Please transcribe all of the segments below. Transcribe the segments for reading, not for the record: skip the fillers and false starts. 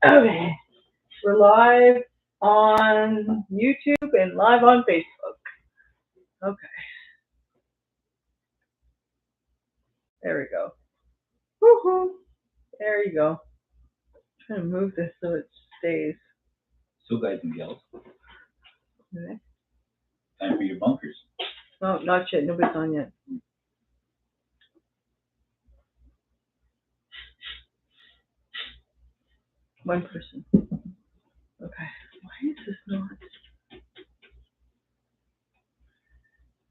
Okay. We're live on YouTube and live on Facebook. Okay. There we go. Woohoo! There you go. I'm trying to move this so it stays. So guys and gals, Okay. time for your bunkers. No, not yet. Nobody's on yet. One person. Okay. Why is this not?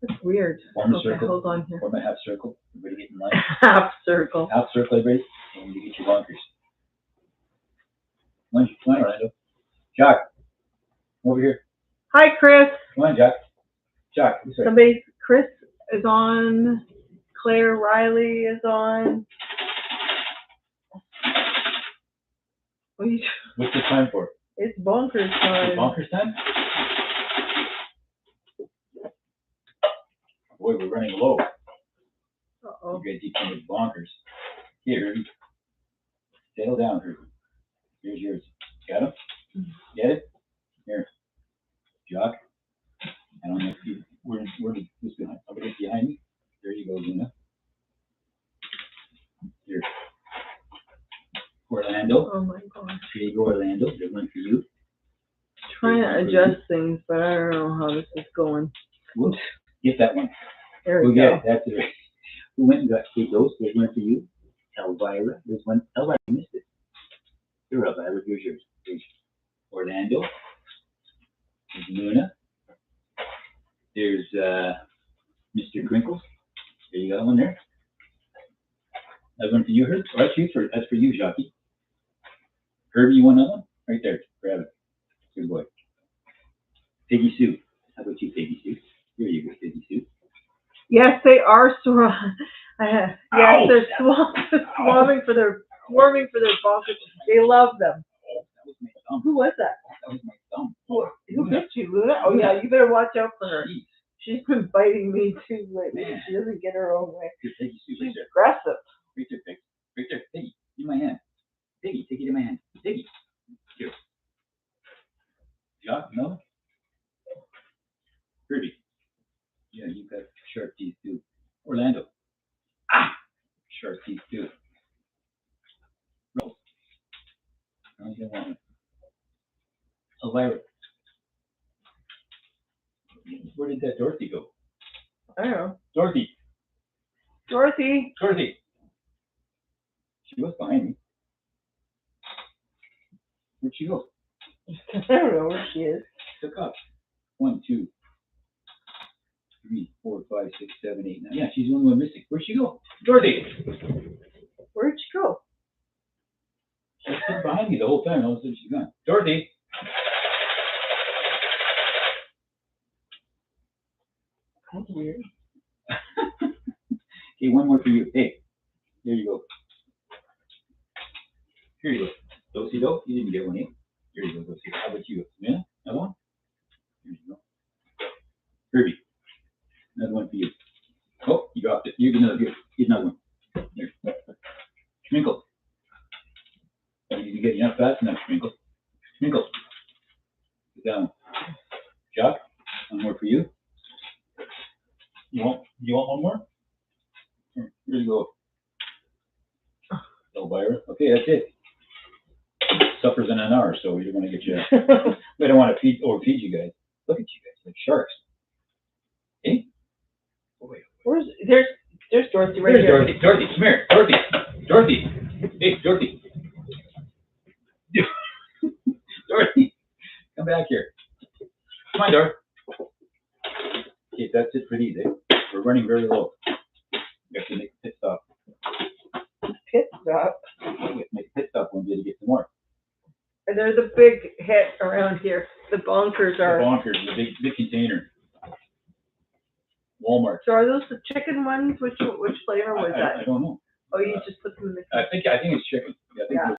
That's weird. Form a Okay, circle. hold on here. Form a half circle. Everybody get in line. Half circle. Half circle, everybody. And you get your bunkers. Come on, Orlando. Jack, over here. Hi, Chris. Come on, Jack. Jack, this way. Somebody, Chris is on. Claire Riley is on. What's the time for? It's bonkers time. Is it bonkers time? Boy, we're running low. Uh-oh. You guys eat too much bonkers. Here, Herbie. Settle down, Herbie. Here's yours. Got him? Get it? Here. Jock. I don't know if you, who's behind? Somebody's behind me. There you go, Luna. Here. Orlando. Oh my gosh. Here you go, Orlando. There's one for you. Trying to adjust things, but I don't know how this is going. Whoops. Get that one. There we We'll go. get it. That's it. Who went and got those? There's one for you. Elvira. There's one. Elvira, you missed it. Here, Elvira. Here's yours. There's Orlando. There's Luna. There's Mr. Crinkles. There you got one there. That one for you, Herb. Oh, that's for you, Jockey. Herbie, you want another one? Right there. Grab it. Good boy. Piggy Sue. How about you, Piggy Sue? Here you go, Piggy Sue. Yes, they are yes, they're swarming for their bonkers. They love them. Oh, that was my thumb. Who was that? That was my thumb. Who bit you, Luna? Oh yeah, you better watch out for her. Jeez. She's been biting me too lately. She doesn't get her own way. Here, Piggy Sue, right She's there. aggressive. Right there, Pig. Right there. Piggy, in my hand. Piggy, take it in my hand. Piggy. Here. Jock, no? Herbie. Yeah, you got sharp teeth too. Orlando. Ah! Sharp teeth too. Rose. I don't want one. Elvira. Where did that Dorothy go? I don't know. Dorothy. Dorothy. Dorothy. She was behind me. Where'd she go? I don't know where she is. Look up. 1, 2, 3, 4, 5, 6, 7, 8, 9. Yeah, she's the only one missing. Where'd she go? Dorothy! Where'd she go? She's been behind me the whole time. All of a sudden she's gone. Dorothy! That's weird. Okay, one more for you. Hey, there you go. Here you go. Do-si-do. You didn't get one, eh? Here you go, do-si. How about you? Yeah? Another one? Here you go. Herbie. Another one for you. Oh, you dropped it. You get another. Here. Get another one. Here. Schminkle. You get enough fast enough, Schminkle. Schminkle. Get down. Jock. One more for you. You want one more? Here you go. Elvira. Okay, that's it. Supper's in an hour, so we're going to get you. We don't want to feed you guys. Look at you guys, like sharks. Hey? Oh, wait. There's Dorothy right Here's here. Dorothy. Dorothy, come here. Dorothy. Dorothy. Hey, Dorothy. Dorothy. Come back here. Come on, Dor. Okay, that's it for these, eh? We're running very low. We have to make a pit stop. Pit stop. We have to make a pit stop when we get some more. And there's a big hit around here. The bonkers are. The bonkers, the big container. Walmart. So are those the chicken ones? Which flavor was that? I don't know. Oh, you just put them in the. I think it's chicken. Yeah,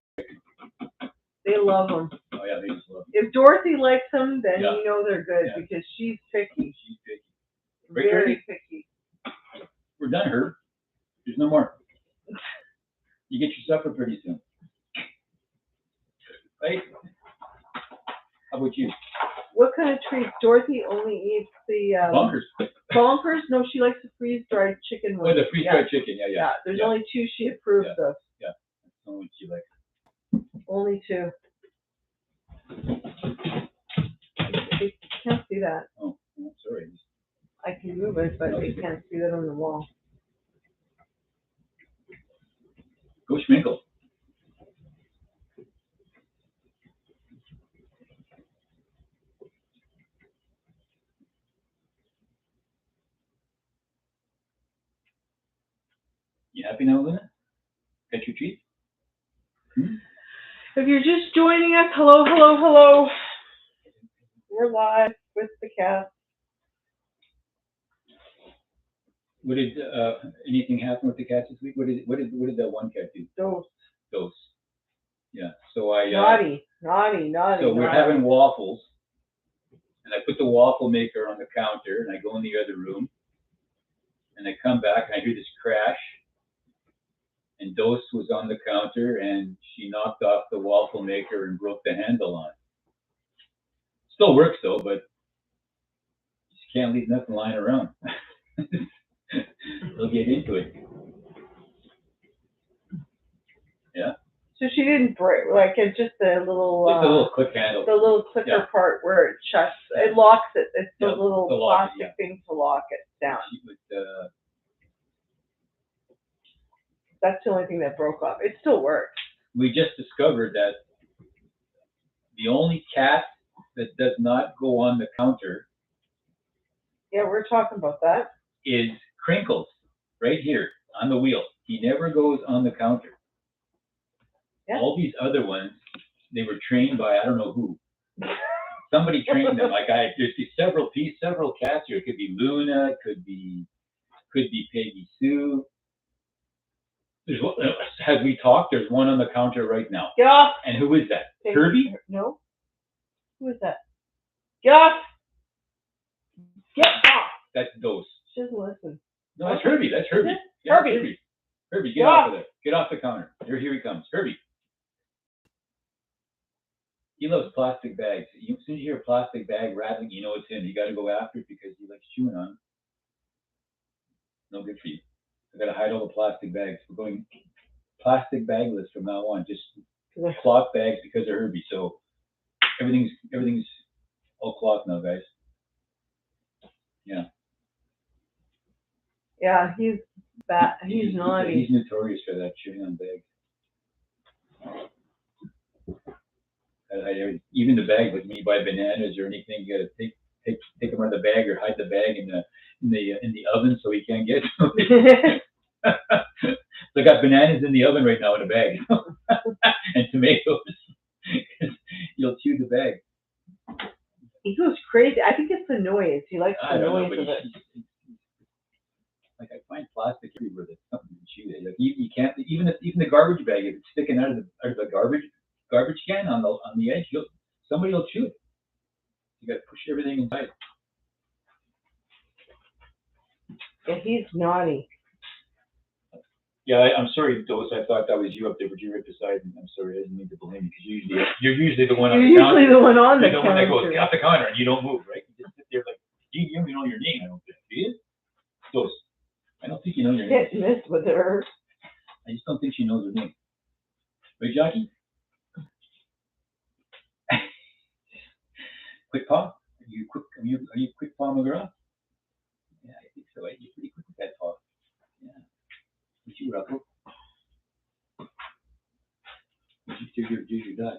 They love them. Oh yeah, they just love them. If Dorothy likes them, then Yeah. you know they're good Yeah. because she's picky. She's picky. Right, Very Dorothy? picky. We're done, Herb. There's no more. You get your supper pretty soon. right? How about you? What kind of treats? Dorothy only eats the Bunkers. Bonkers? No, she likes the freeze-dried chicken Oh, ones. the freeze-dried chicken. Yeah, yeah. Yeah, there's only 2 she approves of. Yeah, that's the one she likes. Only 2. You can't see that. Oh, sorry. I can move it, but you can't see that on the wall. Go Schminkle. You happy now, Luna? Got your treat? If you're just joining us, hello, hello, hello. We're live with the cat. What did anything happen with the cats this week? What did that one cat do? Dose. Yeah. So I naughty. So we're having waffles, and I put the waffle maker on the counter, and I go in the other room, and I come back, and I hear this crash, and Dose was on the counter, and she knocked off the waffle maker and broke the handle on it. Still works though, but you just can't leave nothing lying around. They'll get into it. Yeah. So she didn't break, like it's just a little. Just a little click handle. The little clicker part where it shuts, it locks it. It's the little plastic thing to lock it down. That's the only thing that broke off. It still works. We just discovered that the only cat that does not go on the counter. Yeah, we're talking about that. Is Crinkles, right here on the wheel. He never goes on the counter. Yeah. All these other ones, they were trained by I don't know who. Somebody trained them. Like there's several cats here. It could be Luna. It could be Peggy Sue. There's one. As we talk, there's one on the counter right now. Yeah. And who is that? Kirby? No. Who is that? Yeah. Get off. That's Dose. She doesn't listen. No, that's Herbie. That's Herbie. Yeah, Herbie. Herbie, get off of there. Get off the counter. Here he comes. Herbie. He loves plastic bags. As soon as you hear a plastic bag rattling, you know it's him. You got to go after it because he likes chewing on it. No good for you. I got to hide all the plastic bags. We're going plastic bagless from now on. Just cloth bags because of Herbie. So everything's all cloth now, guys. Yeah. Yeah, he's bad. He's naughty. He's notorious for that, chewing on bags. Even the bag, like when you buy bananas or anything, you got to take them out of the bag or hide the bag in the oven so he can't get it. So I got bananas in the oven right now in a bag, and tomatoes. You'll chew the bag. He goes crazy. I think it's the noise. He likes the noise of it. Like I find plastic everywhere that's something to chew. Like you can't even the garbage bag, if it's sticking out of the garbage can on the edge, somebody will chew it. You got to push everything inside. Yeah, he's naughty. Yeah, I'm sorry, Dose. I thought that was you up there, but you're right beside me. I'm sorry, I didn't mean to blame you because you're usually the one on the counter. You're usually the one on the counter. You're the one that goes, get off the counter, and you don't move, right? You just sit there like you don't know your name. I don't think. Do you? Dose. I don't think you know your name. Can't miss with her. I just don't think she knows her name. Right, Jackie? Quick paw? Are you quick paw, McGraw? Yeah, I think so. You're pretty quick with that paw. Yeah. Did you ruffle? Did you die?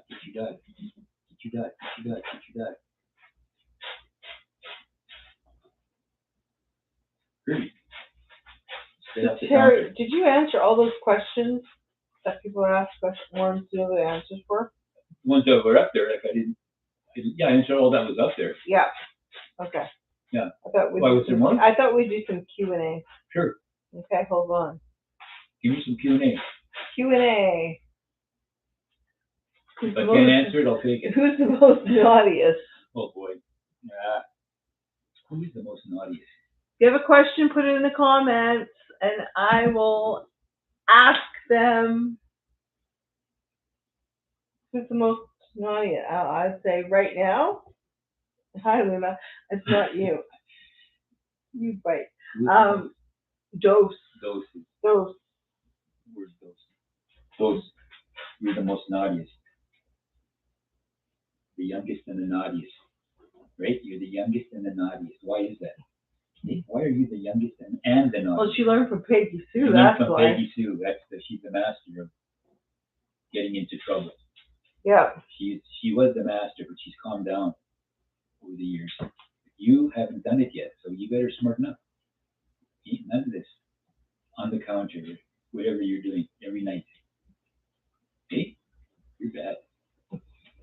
Really? Terry, did you answer all those questions that people asked ones to know the answers for? The ones that were up there, like I didn't. Yeah, I answered all that was up there. Yeah. Okay. Yeah. Why was there more? I thought we'd do some Q&A. Sure. Okay, hold on. Give me some Q&A. Q&A. If I can't answer it, I'll take it. Who's the most naughtiest? Oh boy. Yeah. Who's the most naughtiest? If you have a question, put it in the comments, and I will ask them. Who's the most Naughty. I'd say right now. Hi, Luna. It's not you. You bite. Um, dose. Doses. Dose. Where's dose? Dose. You're the most naughtiest. The youngest and the naughtiest. Right? You're the youngest and the naughtiest. Why is that? Why are you the youngest and the naughtiest? Well, she learned from Peggy Sue. She learned That's from why. Peggy Sue. She's the master of getting into trouble. Yeah. She was the master, but she's calmed down over the years. You haven't done it yet, so you better smarten up. Eat none of this on the counter, whatever you're doing every night. Okay? You're bad.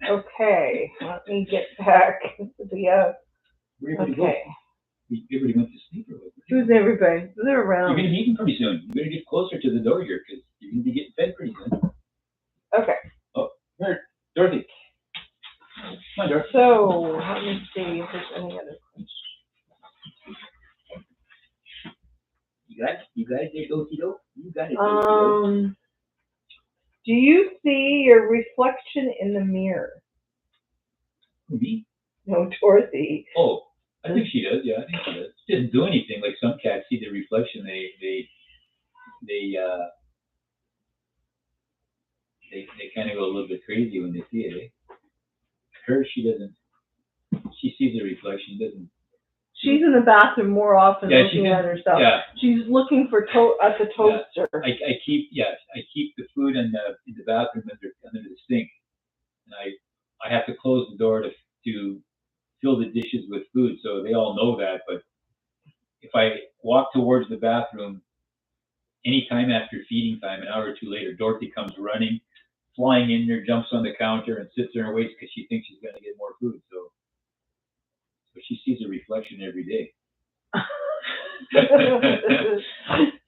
Okay. Let me get back to the. Where everybody Okay. go? Everybody went to sleep or what? Who's everybody? They're You're around. going to be eating pretty soon. You better get closer to the door here because you're going to be getting fed pretty soon. Okay. Oh, here, Dorothy. Come on, Dorothy. So let me see if there's any other questions. You got it there, Dorothy. You got it. Dorothy. Do you see your reflection in the mirror? Me? No, Dorothy. Oh, I think she does. Yeah, I think she does. She doesn't do anything. Like some cats see the reflection, they kind of go a little bit crazy when they see it. Eh? Her, she doesn't. She sees the reflection, doesn't. She's in the bathroom more often looking at herself. Yeah. She's looking for at the toaster. Yeah. I keep the food in the bathroom under the sink, and I have to close the door to fill the dishes with food, so they all know that. But if I walk towards the bathroom anytime after feeding time, an hour or two later, Dorothy comes running, flying in there, jumps on the counter, and sits there and waits because she thinks she's going to get more food. So she sees a reflection every day.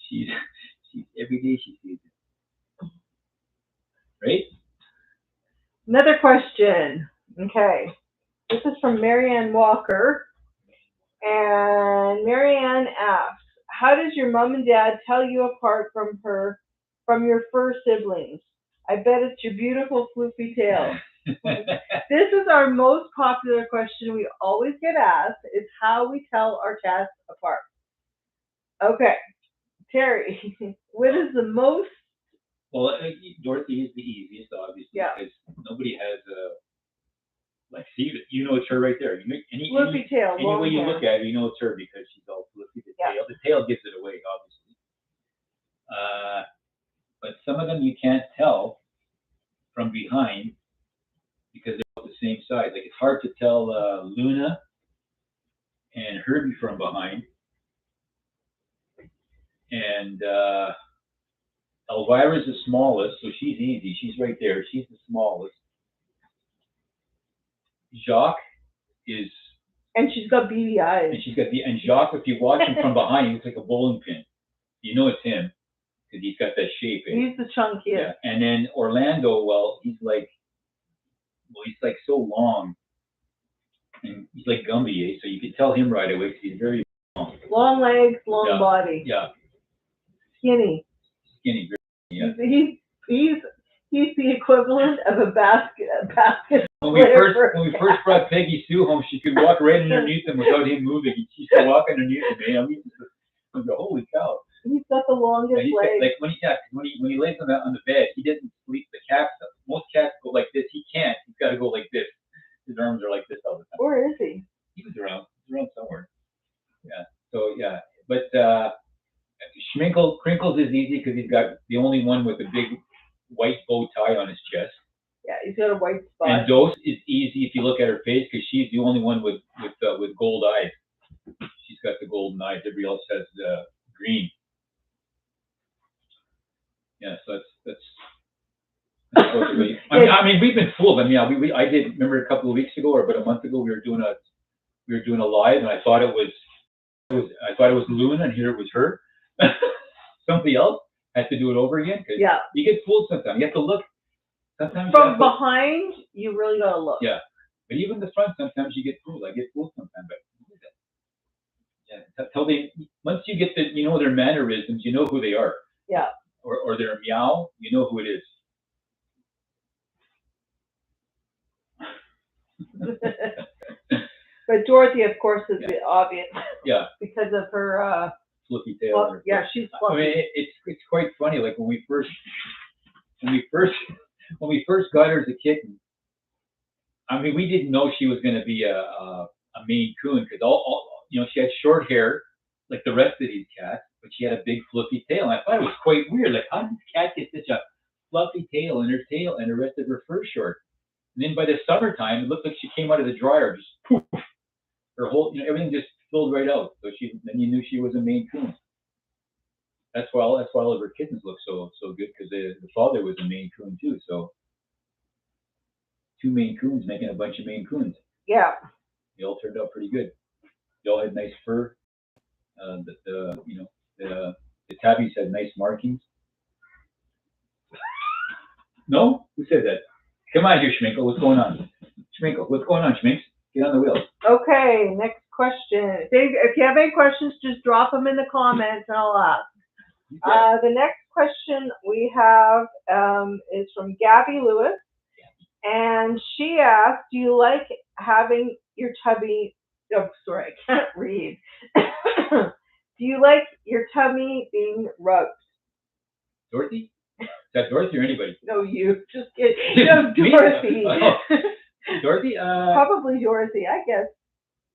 she's every day she sees it. Right? Another question. Okay. This is from Marianne Walker. And Marianne asks, how does your mom and dad tell you apart from your fur siblings? I bet it's your beautiful floofy tail. This is our most popular question we always get asked, is how we tell our cats apart. Okay. Terry, what is the most... Well, Dorothy is the easiest, obviously, because nobody has like, see, you know it's her right there. Fluffy tail. Any way you look at her, you know it's her because she's all fluffy. The tail gives it away, obviously. But some of them you can't tell from behind because they're all the same size. Like it's hard to tell Luna and Herbie from behind. And Elvira's the smallest, so she's easy. She's right there. She's the smallest. Jacques is... And she's got beady eyes. And Jacques, if you watch him from behind, he looks like a bowling pin. You know it's him because he's got that shape. He's the chunkiest. Yeah. And then Orlando, well, he's like so long, and he's like Gumby, so you can tell him right away because he's very long. Long legs, long body. Yeah. Skinny. Yeah. He's the equivalent of a basket. When we first brought Peggy Sue home, she could walk right underneath him without him moving. She used to walk underneath him. I mean, holy cow! He's got the longest legs. Like when he lays on the bed, he doesn't sleep. The cats, most cats go like this. He can't. He's got to go like this. His arms are like this all the time. Where is he? He was around. He's around somewhere. Yeah. So yeah, but Crinkles is easy because he's got the only one with a big white bow tie on his chest. Yeah, he's got a white spot. And Dose is easy if you look at her face because she's the only one with gold eyes. She's got the golden eyes. Everybody else has green. Yeah, so that's I mean, we've been fooled. I mean, I did remember a couple of weeks ago or about a month ago we were doing a live and I thought it was Luna and here it was her. Somebody else had to do it over again because you get fooled sometimes. You have to look. Sometimes from behind, you really gotta look. Yeah, but even the front, sometimes you get fooled. I get fooled sometimes, but once you get their mannerisms, you know who they are. Yeah. Or their meow, you know who it is. But Dorothy, of course, is Yeah. the obvious Yeah, because of her. fluffy tail. Well, yeah, she's I fluffy. mean, it's quite funny. Like when we first got her as a kitten. I mean, we didn't know she was going to be a Maine Coon because she had short hair like the rest of these cats, but she had a big fluffy tail. And I thought it was quite weird. Like, how did this cat get such a fluffy tail and her tail and the rest of her fur short? And then by the summertime, it looked like she came out of the dryer, just poof, her whole, everything just filled right out. So then you knew she was a Maine Coon. That's why all of her kittens look so good because the father was a Maine Coon too. So two Maine Coons making a bunch of Maine Coons. Yeah. They all turned out pretty good. They all had nice fur. The tabbies had nice markings. No? Who said that? Come on here, Schminkle. What's going on? Schminkle, what's going on, Schminks? Get on the wheel. Okay, next question. If you have any questions, just drop them in the comments and I'll ask. The next question we have is from Gabby Lewis. And she asked, do you like having your tummy, oh, sorry, I can't read. Do you like your tummy being rubbed? Dorothy? Is that Dorothy or anybody? No, you. Just kidding. No, Dorothy. Dorothy? Probably Dorothy, I guess.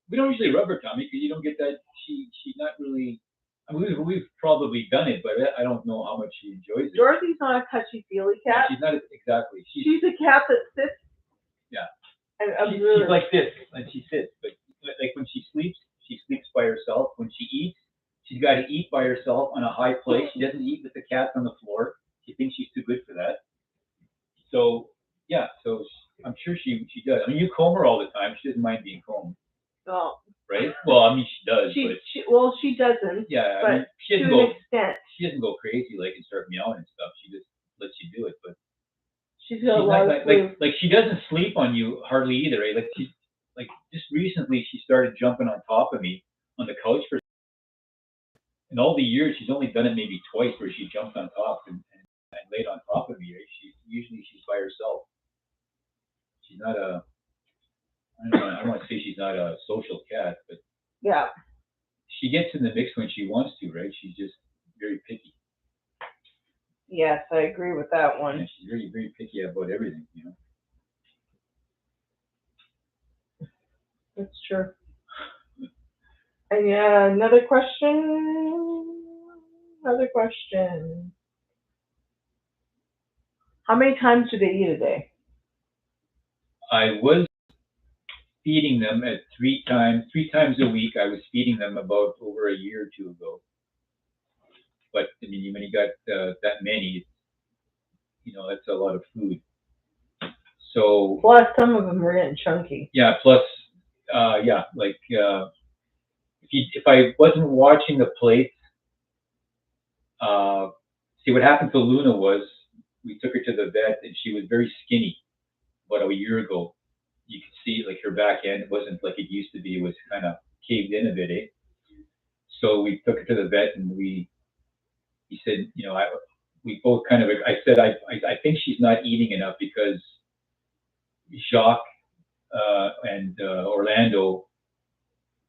We don't usually rub her tummy because you don't get that. She's not really. I mean, we've probably done it, but I don't know how much she enjoys it. Dorothy's not a touchy-feely cat. No, she's not exactly. She's a cat that sits. Yeah. And she's like this, and she sits. But like when she sleeps by herself. When she eats, she's got to eat by herself on a high place. She doesn't eat with the cats on the floor. She thinks she's too good for that. So yeah, so I'm sure she does. I mean, you comb her all the time. She doesn't mind being combed. Oh. Right? Well, I mean, she does. She doesn't. Yeah, but I mean, she doesn't to an extent. She doesn't go crazy like and start meowing and stuff. She just lets you do it. But she's got a lot of like she doesn't sleep on you hardly either. Right? Like just recently she started jumping on top of me on the couch for. In all the years, she's only done it maybe twice where she jumped on top and laid on top of me. Right? She's by herself. She's not a. I don't want to say she's not a social cat, but yeah, she gets in the mix when she wants to, right? She's just very picky. Yes, I agree with that one. Yeah, she's very, very picky about everything, That's true. And yeah, another question. How many times do they eat a day? I was feeding them at three times a week. I was feeding them about over a year or two ago. But I mean, when you got that many, that's a lot of food. So plus, some of them are getting chunky. Yeah. Plus, if I wasn't watching the plates, see what happened to Luna was we took her to the vet and she was very skinny about a year ago. You could see like her back end wasn't like it used to be. It was kind of caved in a bit, eh? So we took her to the vet and he said, we both kind of, I said, I think she's not eating enough because Jacques and Orlando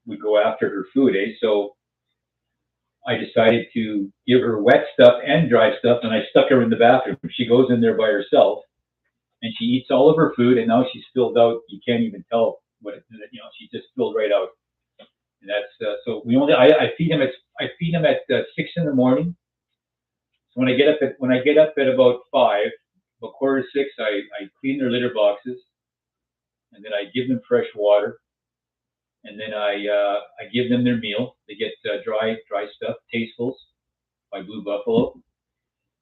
would go after her food, eh? So I decided to give her wet stuff and dry stuff, and I stuck her in the bathroom. She goes in there by herself, and she eats all of her food, and now she's filled out. You can't even tell she's just filled right out. And that's so I feed him at 6 in the morning. So when I get up at about 5, about 5:45, I clean their litter boxes, and then I give them fresh water, and then I give them their meal. They get dry stuff, Tastefuls by Blue Buffalo,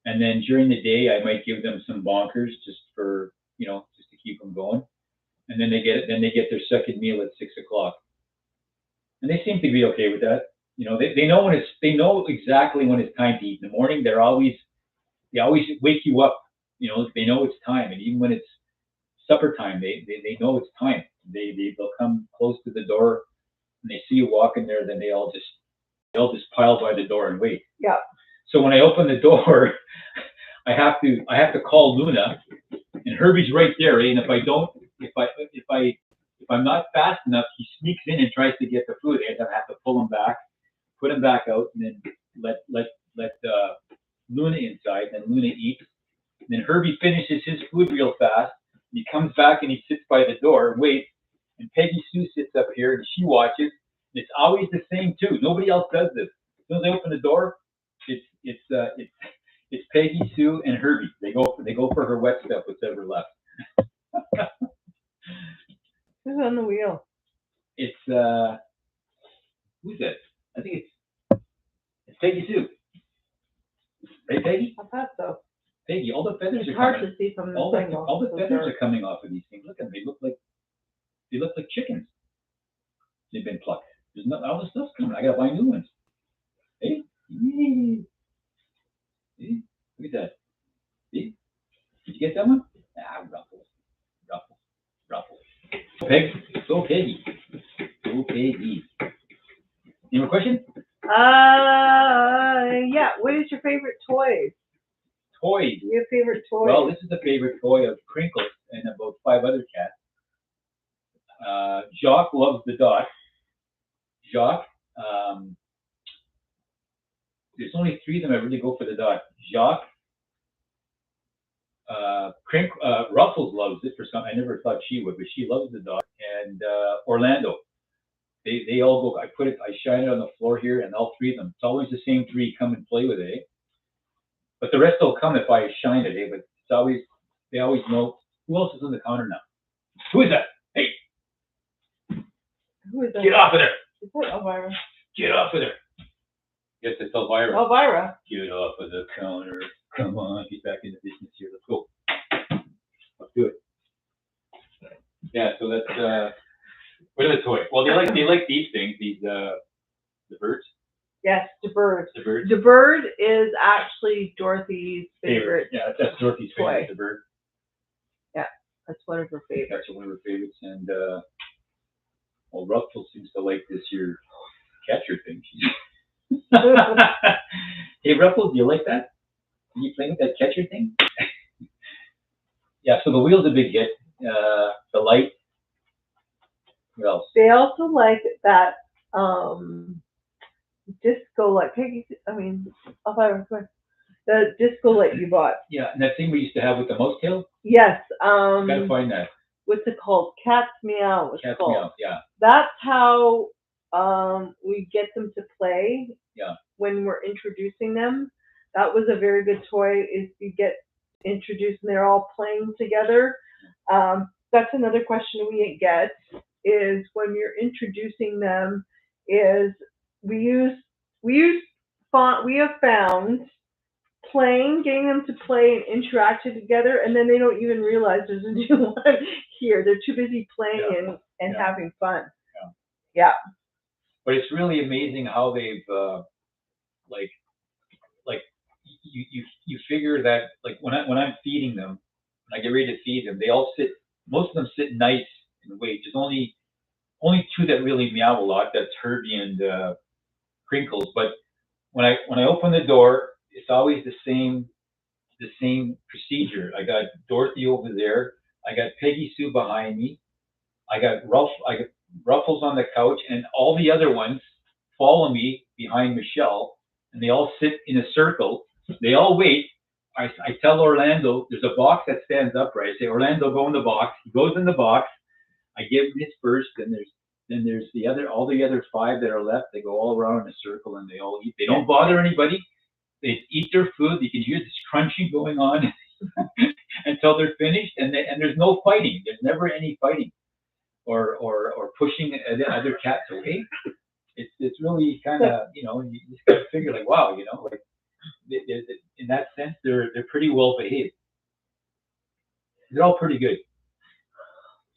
and then during the day I might give them some Bonkers just for just to keep them going, and then they get their second meal at 6 o'clock, and they seem to be okay with that. They know exactly when it's time to eat. In the morning, they always wake you up. They know it's time, and even when it's supper time, they know it's time. They'll come close to the door, and they see you walking there. Then they'll just pile by the door and wait. Yeah. So when I open the door, I have to call Luna, and Herbie's right there. And if I'm not fast enough, he sneaks in and tries to get the food. I have to pull him back, put him back out, and then let Luna inside. And Luna eats. And then Herbie finishes his food real fast. And he comes back and he sits by the door and waits. And Peggy Sue sits up here and she watches. And it's always the same too. Nobody else does this. As soon as they open the door, it's Peggy Sue and Herbie. They go for her wet stuff, what's ever left. Who's on the wheel? It's who's that? I think it's Peggy Sue. Right, Peggy? I thought so. Peggy, all the feathers It's are hard coming. to see from the All single. the feathers are coming off of these things. Look at them. They look like chickens. They've been plucked. There's not all the stuff's coming. I gotta buy new ones. Hey, see? Look at that. See? Did you get that one? Ah, ruffles. Peg, so Peggy. Any more questions? Yeah. What is your favorite toy? Toys. Your favorite toy? Well, this is a favorite toy of Crinkles and about 5 other cats. Jacques loves the dot. Jacques, there's only 3 of them that really go for the dot. Jacques, Ruffles loves it for some. I never thought she would, but she loves the dot. And Orlando, they all go. I shine it on the floor here, and all 3 of them. It's always the same 3 come and play with it. Eh? But the rest will come if I shine it. Eh? But it's always they always know who else is on the counter now. Who is that? Hey, Who is that? Get off of there! Is that Elvira? Get off of there! Yes, it's Elvira. Elvira. Get off of the counter. Come on, get back in the business here. Let's go. Let's do it. Yeah, so that's what are the toys? Well, they like these things. These the birds. Yes, the bird. The bird. The bird is actually Dorothy's favorite. Yeah, that's Dorothy's favorite. The bird. Yeah, that's one of her favorites. That's one of her favorites, and well, Ruffles seems to like this here catcher thing. Hey, Ruffles, do you like that? Are you playing with that catcher thing? Yeah, so the wheel's a big hit. The light. What else? They also like that disco light. The disco light you bought. Yeah, and that thing we used to have with the mouse tail. Yes. Gotta find that. What's it called? Cat's Meow. Cat's Meow. Yeah. That's how we get them to play. Yeah. When we're introducing them, that was a very good toy. Is you get introduced and they're all playing together. That's another question we get is when you're introducing them is we have found getting them to play and interact together, and then they don't even realize there's a new one here. They're too busy playing and having fun. Yeah. But it's really amazing how they've you figure that like when I'm feeding them, when I get ready to feed them, they all sit. Most of them sit nice and wait. There's only 2 that really meow a lot. That's Herbie and Crinkles. But when I open the door, it's always the same procedure. I got Dorothy over there. I got Peggy Sue behind me. I got Ruffles on the couch, and all the other ones follow me behind Michelle, and they all sit in a circle. They all wait. I tell Orlando, there's a box that stands upright. I say, Orlando, go in the box. He goes in the box. I give him his first, and there's all the other 5 that are left. They go all around in a circle, and they all eat. They don't bother anybody. They eat their food. You can hear this crunching going on until they're finished, and there's no fighting. There's never any fighting or pushing other cats away. It's really kind of, you just got to figure like, wow, like in that sense, they're pretty well behaved. They're all pretty good.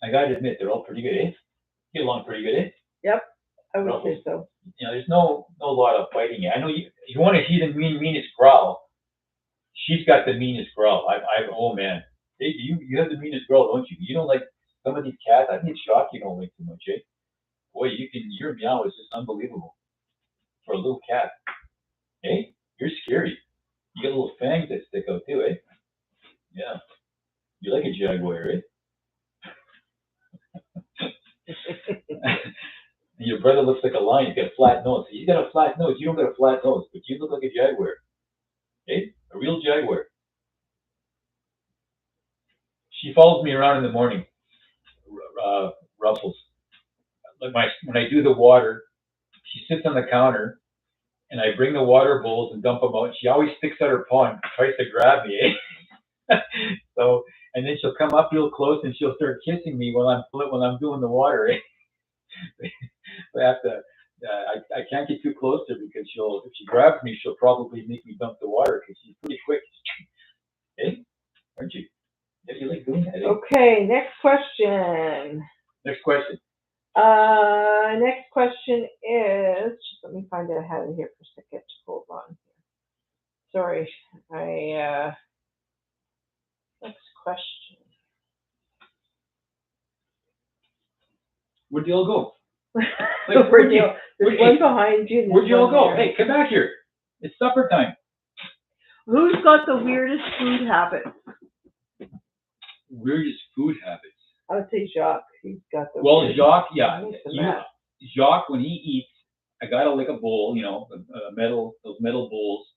I gotta admit, they're all pretty good, eh? Get along pretty good, eh? Yep, I would say so. There's no lot of fighting. I know you want to see the meanest growl. She's got the meanest growl. Oh man, hey, you have the meanest growl, don't you? You don't like some of these cats. I think Shock you don't like too much, eh? Boy, your meow is just unbelievable for a little cat. Hey, you're scary. You got little fangs that stick out too, eh? Yeah. You like a jaguar, eh? And your brother looks like a lion. He's got a flat nose. He's got a flat nose. You don't got a flat nose, but you look like a jaguar. Eh? A real jaguar. She follows me around in the morning. Ruffles. Like when I do the water, she sits on the counter, and I bring the water bowls and dump them out. She always sticks out her paw and tries to grab me. Eh? So, and then she'll come up real close and she'll start kissing me while I'm doing the water. Eh? I have to. I can't get too close to her because if she grabs me, she'll probably make me dump the water because she's pretty quick. Eh? Aren't you? Yeah, you like doing that? Eh? Okay, next question. Next question. Next question is, just let me find it. I had it here for a second. Hold on. Sorry. Next question. Where'd you all go? There's one behind you. Where'd you all go? Hey, come back here. It's supper time. Who's got the weirdest food habits? Weirdest food habits? I would say Jacques. He's got the Jacques, yeah. Jacques, when he eats, I got like a bowl, those metal bowls.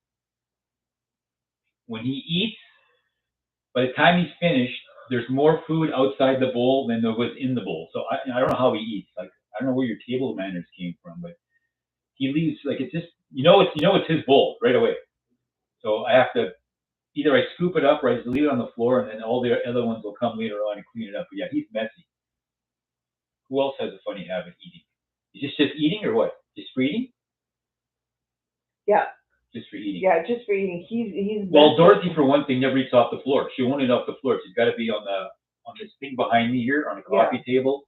When he eats, by the time he's finished, there's more food outside the bowl than there was in the bowl. So I don't know how he eats. Like, I don't know where your table manners came from, but he leaves, like, it's just, it's his bowl right away. So I have to, either I scoop it up or I just leave it on the floor, and then all the other ones will come later on and clean it up. But yeah, he's messy. Who else has a funny habit of eating? Is this just eating or what? Just for eating? Yeah. Just for eating. Yeah, just for eating. He's well, Dorothy, for one thing, never eats off the floor. She won't eat off the floor. She's got to be on this thing behind me here, on a coffee table,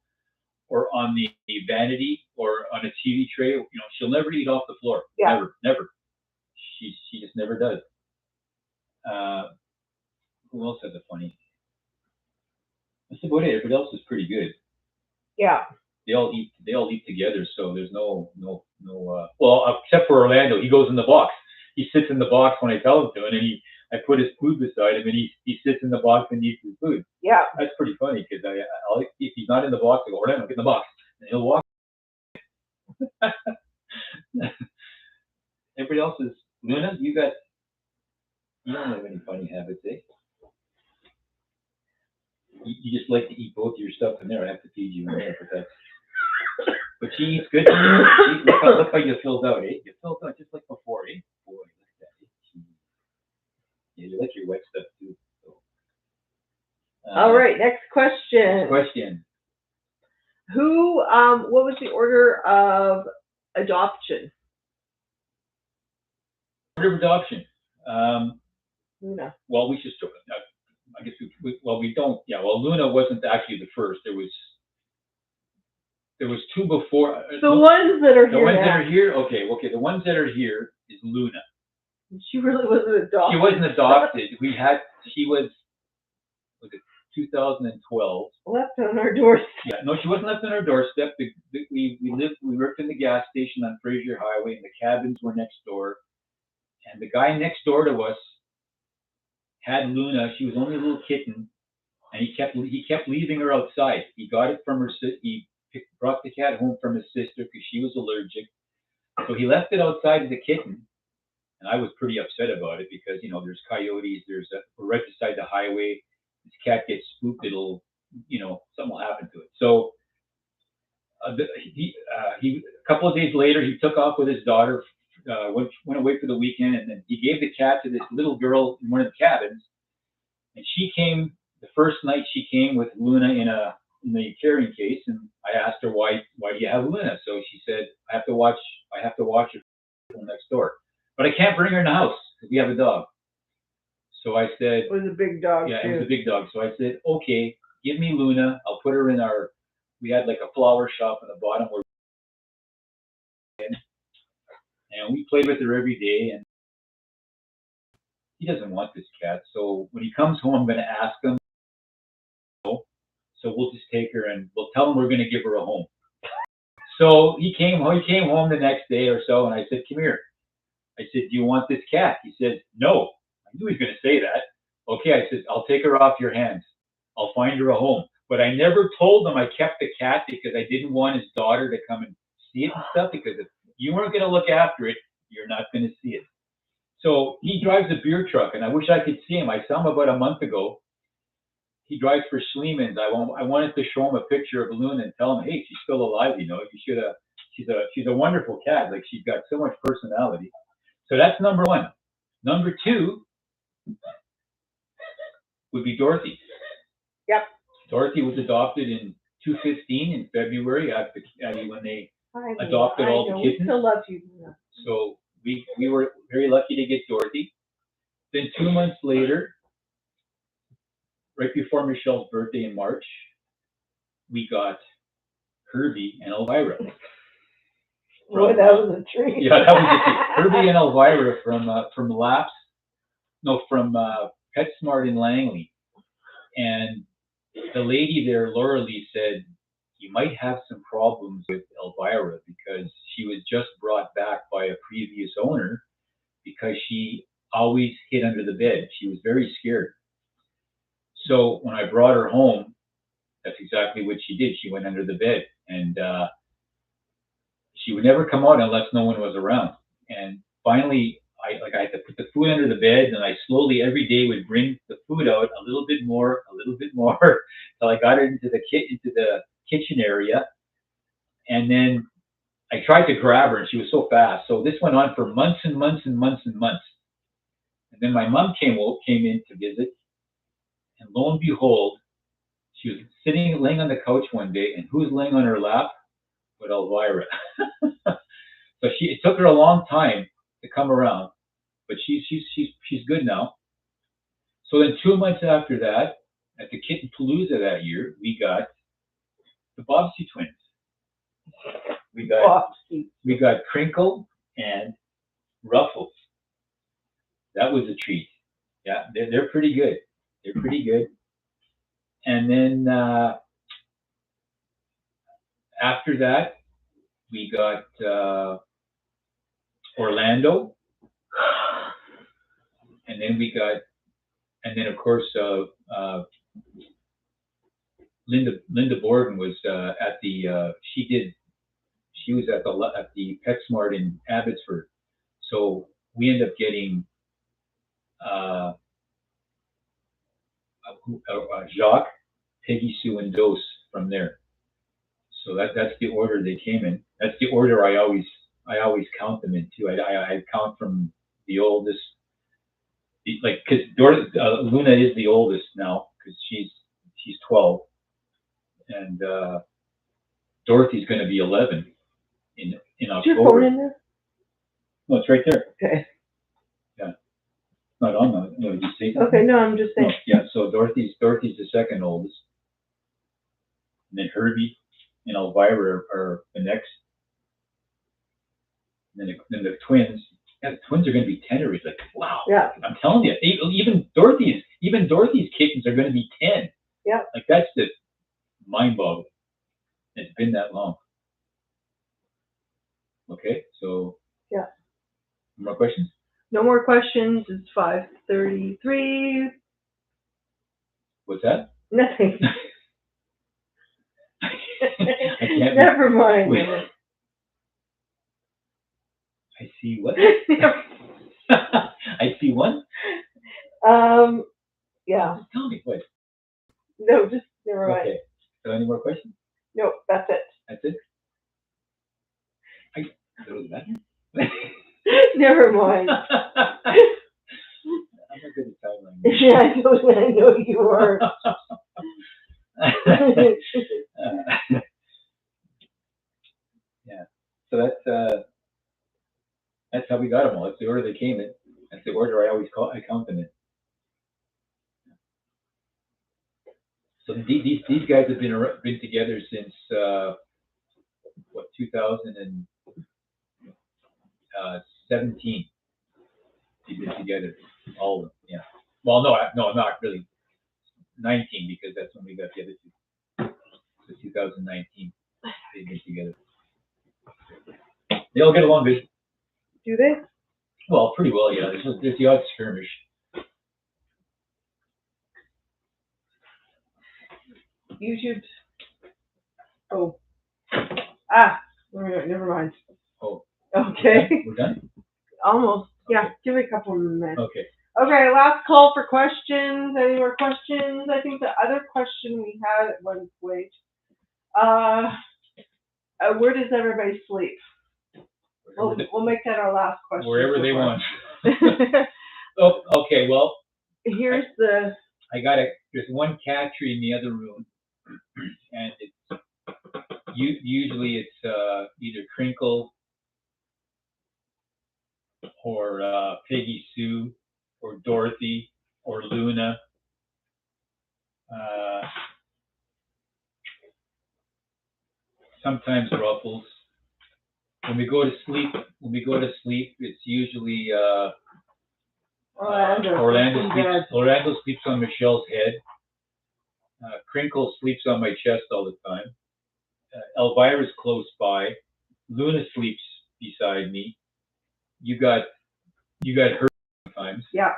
or on the vanity, or on a TV tray. She'll never eat off the floor. Yeah. Never. She just never does. Who else has a funny? That's about it. Everybody else is pretty good. Yeah. They all eat together, so there's no. Well, except for Orlando, he goes in the box. He sits in the box when I tell him to, and then I put his food beside him, and he sits in the box and eats his food. Yeah. That's pretty funny because if he's not in the box, I go, Orlando, get in the box, and he'll walk. Everybody else is Luna. You don't have any funny habits, eh? You just like to eat both of your stuff in there. I have to feed you in there, but she eats good. Look how you filled out, eh? You filled out just like before, eh? Boy, look at that. Eh? Yeah, you like your wet stuff too. So. All right, next question. What was the order of adoption? Order of adoption. Luna. Well, we should start. I guess we don't. Yeah. Well, Luna wasn't actually the first. There was two before. The ones that are here. The ones that are here. Okay. The ones that are here is Luna. She really wasn't adopted. She wasn't adopted. She was it 2012. Left on our doorstep. Yeah. No, she wasn't left on our doorstep. We worked in the gas station on Fraser Highway, and the cabins were next door. And the guy next door to us had Luna. She was only a little kitten, and he kept leaving her outside. He got it from her. He brought the cat home from his sister because she was allergic. So he left it outside as a kitten, and I was pretty upset about it because there's coyotes. We're right beside the highway. This cat gets spooked, it'll something will happen to it. So a couple of days later, he took off with his daughter. Went away for the weekend, and then he gave the cat to this little girl in one of the cabins. And she came the first night. She came with Luna in the carrying case, and I asked her why do you have Luna? So she said, I have to watch her from next door, but I can't bring her in the house because we have a dog. So I said, it was a big dog. Yeah, too. It was a big dog. So I said, okay, give me Luna. I'll put her in we had like a flower shop in the bottom where. And we played with her every day, and he doesn't want this cat. So when he comes home, I'm going to ask him. So we'll just take her, and we'll tell him we're going to give her a home. So he came home the next day or so, and I said, come here. I said, do you want this cat? He said, no. I knew he was going to say that. Okay, I said, I'll take her off your hands. I'll find her a home. But I never told him I kept the cat because I didn't want his daughter to come and see it and stuff, because if you weren't going to look after it, you're not going to see it. So he drives a beer truck, and I wish I could see him. I saw him about a month ago. He drives for Schliemann's. I wanted to show him a picture of Luna and tell him, hey, she's still alive. You know, you should have. She's a wonderful cat. Like, she's got so much personality. So that's number one. Number two would be Dorothy. Yep. Dorothy was adopted in 2015 in February when they adopted all the kittens. We still love you. So we were very lucky to get Dorothy. Then 2 months later, right before Michelle's birthday in March, we got Herbie and Elvira. Boy, that was a treat. Yeah, that was a treat. Herbie and Elvira from PetSmart in Langley. And the lady there, Laura Lee, said, you might have some problems with Elvira because she was just brought back by a previous owner because she always hid under the bed. She was very scared. So when I brought her home, that's exactly what she did. She went under the bed, and she would never come out unless no one was around. And finally, I had to put the food under the bed, and I slowly every day would bring the food out a little bit more, till I got her into the kitchen area. And then I tried to grab her, and she was so fast. So this went on for months and months and months and months. And then my mom came in to visit, and lo and behold, she was laying on the couch one day, and who's laying on her lap but Elvira? So it took her a long time to come around, but she's good now. So then 2 months after that, at the Kitten Palooza that year, we got the Bobbsey twins. We got Crinkle and Ruffles. That was a treat. Yeah, they're pretty good. They're pretty good. And then after that, we got Orlando, and then of course Linda Borden was at the she was at the PetSmart in Abbotsford, so we ended up getting Jacques, Peggy Sue, and Dose from there. So that's the order they came in. That's the order I always count them in too. I count from the oldest, because Luna is the oldest now because she's 12, and Dorothy's going to be 11 in October. Is your phone in there? No, it's right there. Okay. Yeah, it's not on now. No, did you say something? Okay, no, I'm just saying. No, yeah, so Dorothy's the second oldest, and then Herbie and Elvira are the next. And then the twins. Yeah, the twins are going to be 10 already. Like, wow. Yeah. I'm telling you, even Dorothy's kittens are going to be 10. Yeah. Like, that's just mind-boggling. It's been that long. Okay, so. Yeah. More questions? No more questions. It's 5:33. What's that? Nothing. I can't. Never mind. Wait. I see what? I see one? Yeah. Just tell me what. No, just never mind. Okay. So any more questions? No, that's it. That's it? I go to the bathroom? Never mind. I'm a good at timeline. Yeah, I know you are. Yeah. So that's how we got them all. That's the order they came in. That's the order I count them in. So these guys have been together since 2017. They've been together, all of them. Yeah. Well, no, not really. 19, because that's when we got the other two. So 2019, they've been together. They all get along good. Do they? Well, pretty well, yeah. There's the odd skirmish. YouTube. Oh. Never mind. Oh. Okay. We're done? Almost. Yeah. Okay. Give it a couple of minutes. Okay. Okay. Last call for questions. Any more questions? I think the other question we had at one point. Where does everybody sleep? We'll make that our last question. Wherever they want. Oh, okay. Well, here's I there's one cat tree in the other room, and it's usually it's either Crinkle or Peggy Sue or Dorothy or Luna. Sometimes Ruffles. When we go to sleep, it's usually Orlando sleeps on Michelle's head. Crinkle sleeps on my chest all the time. Elvira's close by. Luna sleeps beside me. You got her sometimes. Yeah.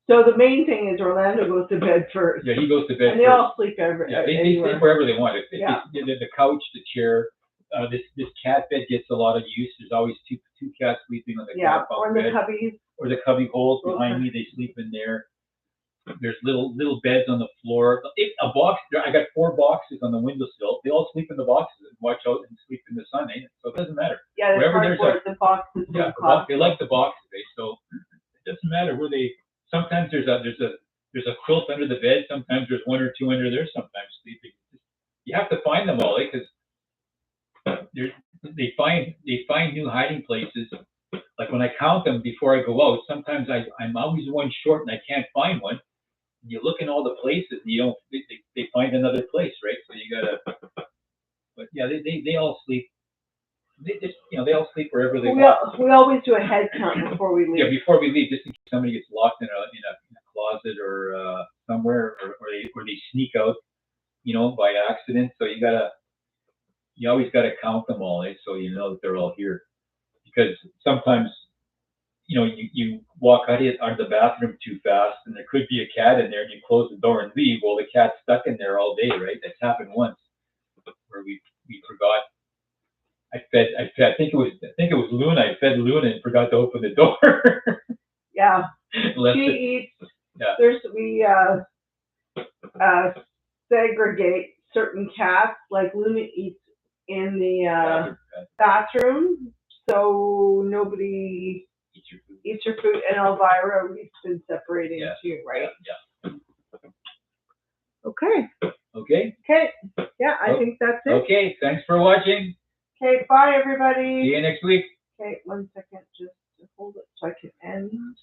So the main thing is Orlando goes to bed first. Yeah, he goes to bed and they first. all sleep they sleep wherever they want. The couch, the chair. This cat bed gets a lot of use. There's always two cats sleeping on the cat bunk bed. Or the cubby holes behind me. They sleep in there. There's little beds on the floor. A box. I got 4 boxes on the windowsill. They all sleep in the boxes and watch out and sleep in the sun. So it doesn't matter. Yeah, the boxes. Yeah, they like the boxes. So it doesn't matter where they. Sometimes there's a quilt under the bed. Sometimes there's 1 or 2 under there. Sometimes sleeping. You have to find them all, because they find new hiding places. Like when I count them before I go out, sometimes I'm always one short and I can't find one. And you look in all the places and you don't. They find another place, right? So you gotta. But yeah, they all sleep. They all sleep wherever they want. We always do a head count before we leave. Yeah, before we leave, just in case somebody gets locked in a closet or somewhere, or they sneak out, by accident. So you always gotta count them all, so you know that they're all here. Because sometimes, you walk out of the bathroom too fast, and there could be a cat in there, and you close the door and leave. Well, the cat's stuck in there all day, right? That's happened once, where we forgot. I think it was Luna. I fed Luna and forgot to open the door. Yeah. She eats. Yeah. We segregate certain cats. Like Luna eats in the bathroom, so nobody eats your food. And Elvira, we've been separating too, right? Yeah. Okay. Okay. Yeah, I think that's it. Okay. Thanks for watching. Okay. Bye, everybody. See you next week. Okay. 1 second. Just hold it so I can end.